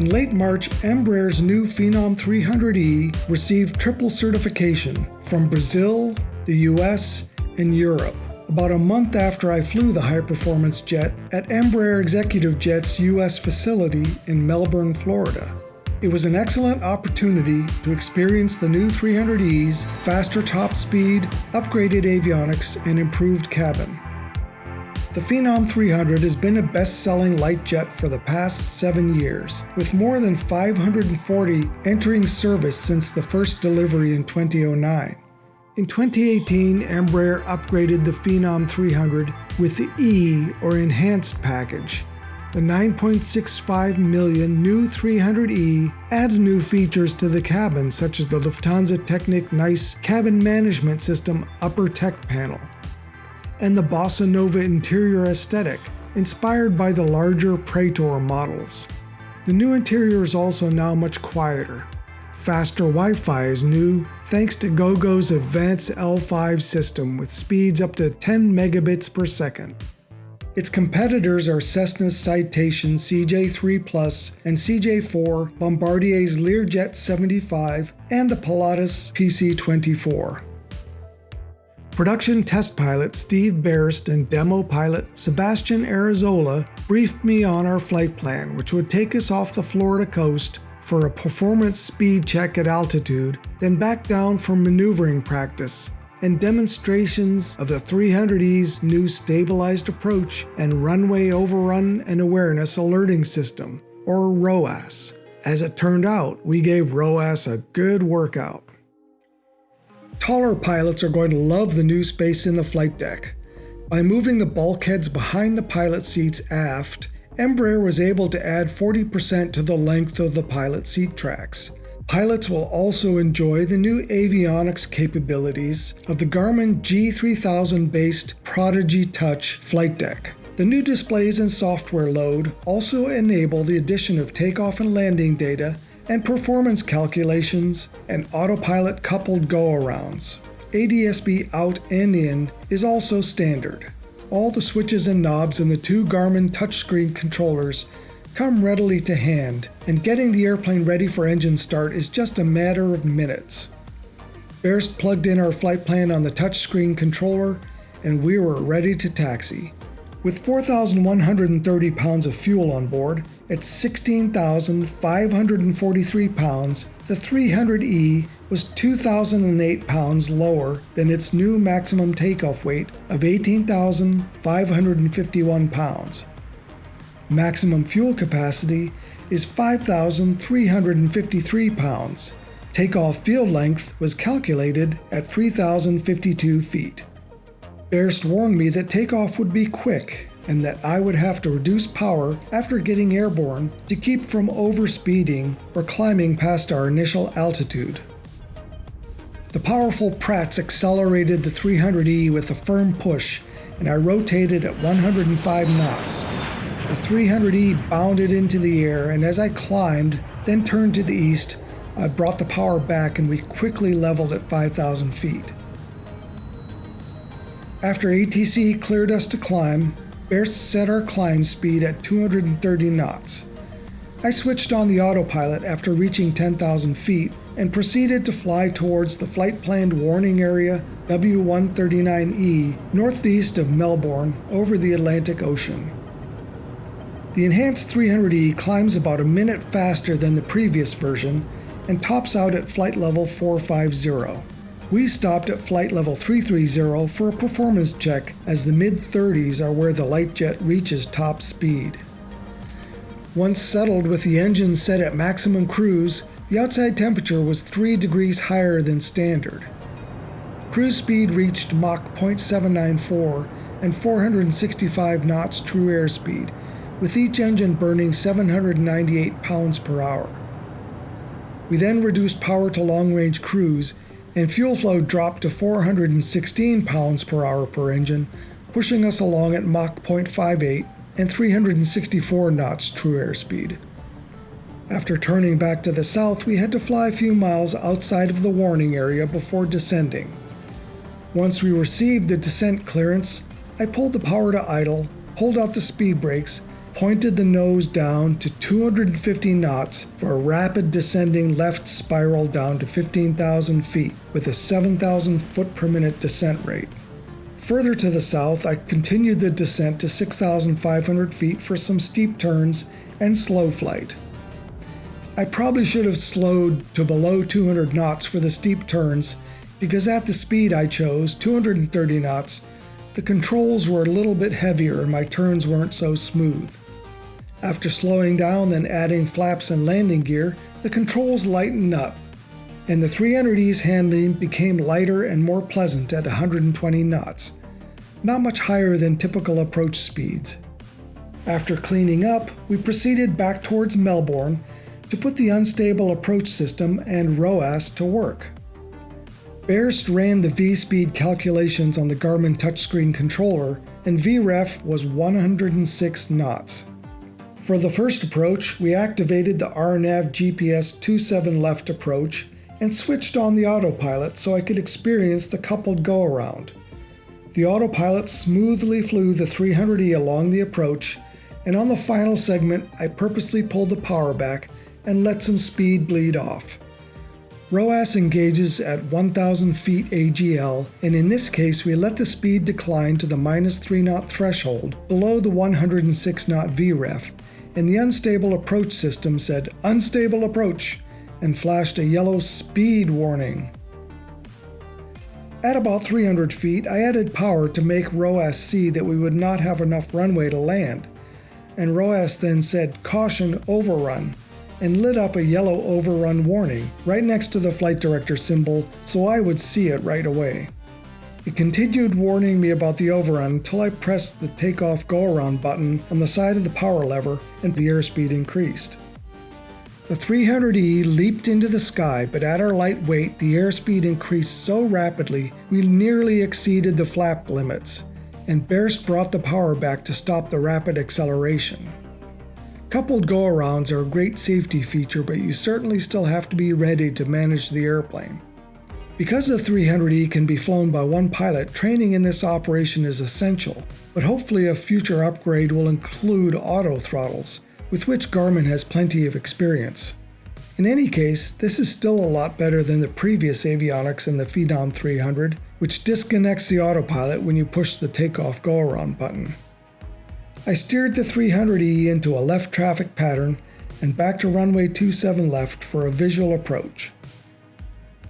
In late March, Embraer's new Phenom 300E received triple certification from Brazil, the U.S., and Europe, about a month after I flew the high-performance jet at Embraer Executive Jets U.S. facility in Melbourne, Florida. It was an excellent opportunity to experience the new 300E's faster top speed, upgraded avionics, and improved cabin. The Phenom 300 has been a best-selling light jet for the past 7 years, with more than 540 entering service since the first delivery in 2009. In 2018, Embraer upgraded the Phenom 300 with the E, or Enhanced package. The $9.65 million new 300E adds new features to the cabin, such as the Lufthansa Technik Nice Cabin Management System upper tech panel, and the Bossa Nova interior aesthetic, inspired by the larger Praetor models. The new interior is also now much quieter. Faster Wi-Fi is new thanks to Gogo's Avance L5 system with speeds up to 10 megabits per second. Its competitors are Cessna's Citation CJ3 Plus and CJ4, Bombardier's Learjet 75, and the Pilatus PC-24. Production test pilot Steve Berst and demo pilot Sebastian Arazola briefed me on our flight plan, which would take us off the Florida coast for a performance speed check at altitude, then back down for maneuvering practice and demonstrations of the 300E's new stabilized approach and runway overrun and awareness alerting system, or ROAS. As it turned out, we gave ROAS a good workout. Taller pilots are going to love the new space in the flight deck. By moving the bulkheads behind the pilot seats aft, Embraer was able to add 40% to the length of the pilot seat tracks. Pilots will also enjoy the new avionics capabilities of the Garmin G3000-based Prodigy Touch flight deck. The new displays and software load also enable the addition of takeoff and landing data and performance calculations and autopilot coupled go-arounds. ADS-B out and in is also standard. All the switches and knobs in the two Garmin touchscreen controllers come readily to hand, and getting the airplane ready for engine start is just a matter of minutes. Berst plugged in our flight plan on the touchscreen controller, and we were ready to taxi. With 4,130 pounds of fuel on board, at 16,543 pounds, the 300E was 2,008 pounds lower than its new maximum takeoff weight of 18,551 pounds. Maximum fuel capacity is 5,353 pounds. Takeoff field length was calculated at 3,052 feet. Berst warned me that takeoff would be quick and that I would have to reduce power after getting airborne to keep from overspeeding or climbing past our initial altitude. The powerful Pratts accelerated the 300E with a firm push, and I rotated at 105 knots. The 300E bounded into the air, and as I climbed, then turned to the east, I brought the power back and we quickly leveled at 5,000 feet. After ATC cleared us to climb, Berst set our climb speed at 230 knots. I switched on the autopilot after reaching 10,000 feet and proceeded to fly towards the flight-planned warning area W139E northeast of Melbourne over the Atlantic Ocean. The enhanced 300E climbs about a minute faster than the previous version and tops out at flight level 450. We stopped at flight level 330 for a performance check, as the mid-30s are where the light jet reaches top speed. Once settled with the engine set at maximum cruise, the outside temperature was 3 degrees higher than standard. Cruise speed reached Mach 0.794 and 465 knots true airspeed, with each engine burning 798 pounds per hour. We then reduced power to long-range cruise, and fuel flow dropped to 416 pounds per hour per engine, pushing us along at Mach 0.58 and 364 knots true airspeed. After turning back to the south, we had to fly a few miles outside of the warning area before descending. Once we received the descent clearance, I pulled the power to idle, pulled out the speed brakes, pointed the nose down to 250 knots for a rapid descending left spiral down to 15,000 feet with a 7,000 foot per minute descent rate. Further to the south, I continued the descent to 6,500 feet for some steep turns and slow flight. I probably should have slowed to below 200 knots for the steep turns because at the speed I chose, 230 knots, the controls were a little bit heavier and my turns weren't so smooth. After slowing down and adding flaps and landing gear, the controls lightened up, and the 300E's handling became lighter and more pleasant at 120 knots, not much higher than typical approach speeds. After cleaning up, we proceeded back towards Melbourne to put the unstable approach system and ROAS to work. Bearst ran the V-speed calculations on the Garmin touchscreen controller, and VREF was 106 knots. For the first approach, we activated the RNAV GPS 27 left approach and switched on the autopilot so I could experience the coupled go-around. The autopilot smoothly flew the 300E along the approach, and on the final segment, I purposely pulled the power back and let some speed bleed off. ROAS engages at 1,000 feet AGL, and in this case we let the speed decline to the -3 knot threshold below the 106 knot VREF, and the unstable approach system said "Unstable approach" and flashed a yellow speed warning. At about 300 feet, I added power to make ROAS see that we would not have enough runway to land, and ROAS then said "Caution overrun" and lit up a yellow overrun warning right next to the flight director symbol so I would see it right away. It continued warning me about the overrun until I pressed the takeoff go-around button on the side of the power lever and the airspeed increased. The 300E leaped into the sky, but at our light weight the airspeed increased so rapidly we nearly exceeded the flap limits, and Bearst brought the power back to stop the rapid acceleration. Coupled go-arounds are a great safety feature, but you certainly still have to be ready to manage the airplane. Because the 300E can be flown by one pilot, training in this operation is essential, but hopefully a future upgrade will include auto throttles, with which Garmin has plenty of experience. In any case, this is still a lot better than the previous Avionics and the Phenom 300, which disconnects the autopilot when you push the takeoff go-around button. I steered the 300E into a left traffic pattern and back to runway 27 left for a visual approach.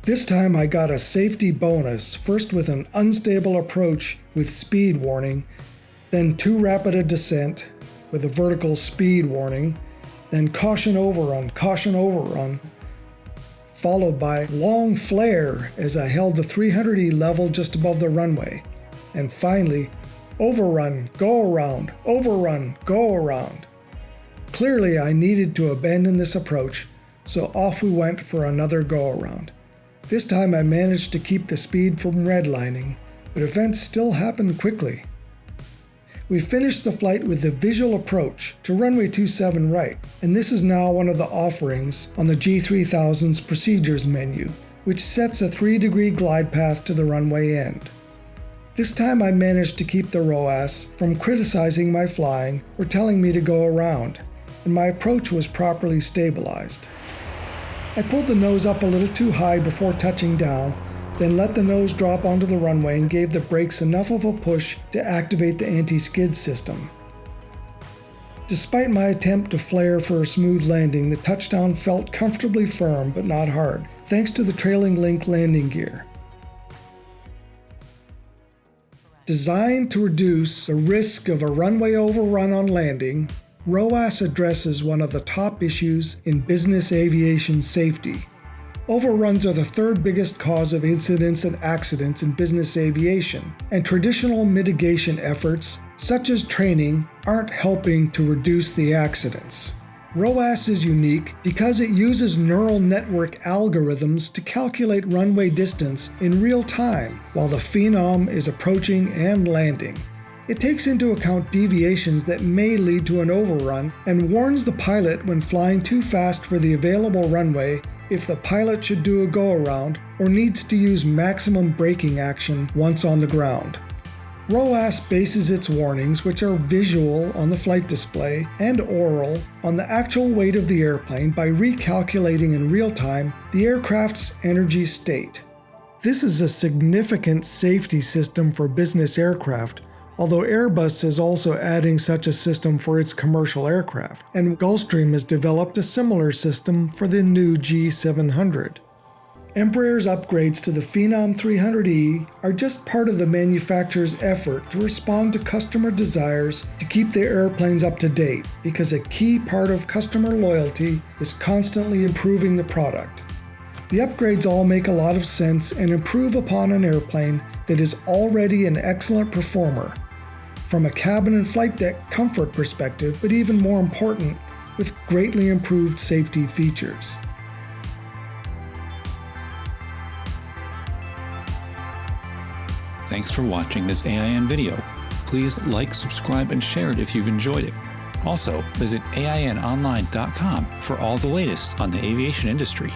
This time I got a safety bonus, first with an unstable approach with speed warning, then too rapid a descent with a vertical speed warning, then caution overrun, followed by long flare as I held the 300E level just above the runway, and finally overrun, go around, overrun, go around. Clearly I needed to abandon this approach, so off we went for another go around. This time I managed to keep the speed from redlining, but events still happened quickly. We finished the flight with the visual approach to runway 27 right, and this is now one of the offerings on the G3000's procedures menu, which sets a 3-degree glide path to the runway end. This time I managed to keep the ROAS from criticizing my flying or telling me to go around, and my approach was properly stabilized. I pulled the nose up a little too high before touching down, then let the nose drop onto the runway and gave the brakes enough of a push to activate the anti-skid system. Despite my attempt to flare for a smooth landing, the touchdown felt comfortably firm but not hard, thanks to the trailing link landing gear. Designed to reduce the risk of a runway overrun on landing, ROAS addresses one of the top issues in business aviation safety. Overruns are the third biggest cause of incidents and accidents in business aviation, and traditional mitigation efforts, such as training, aren't helping to reduce the accidents. ROAS is unique because it uses neural network algorithms to calculate runway distance in real time while the Phenom is approaching and landing. It takes into account deviations that may lead to an overrun and warns the pilot when flying too fast for the available runway if the pilot should do a go-around or needs to use maximum braking action once on the ground. ROAS bases its warnings, which are visual on the flight display and oral, on the actual weight of the airplane by recalculating in real time the aircraft's energy state. This is a significant safety system for business aircraft, although Airbus is also adding such a system for its commercial aircraft, and Gulfstream has developed a similar system for the new G700. Embraer's upgrades to the Phenom 300E are just part of the manufacturer's effort to respond to customer desires to keep their airplanes up to date, because a key part of customer loyalty is constantly improving the product. The upgrades all make a lot of sense and improve upon an airplane that is already an excellent performer, from a cabin and flight deck comfort perspective, but even more important, with greatly improved safety features. Thanks for watching this AIN video. Please like, subscribe, and share it if you've enjoyed it. Also, visit AINonline.com for all the latest on the aviation industry.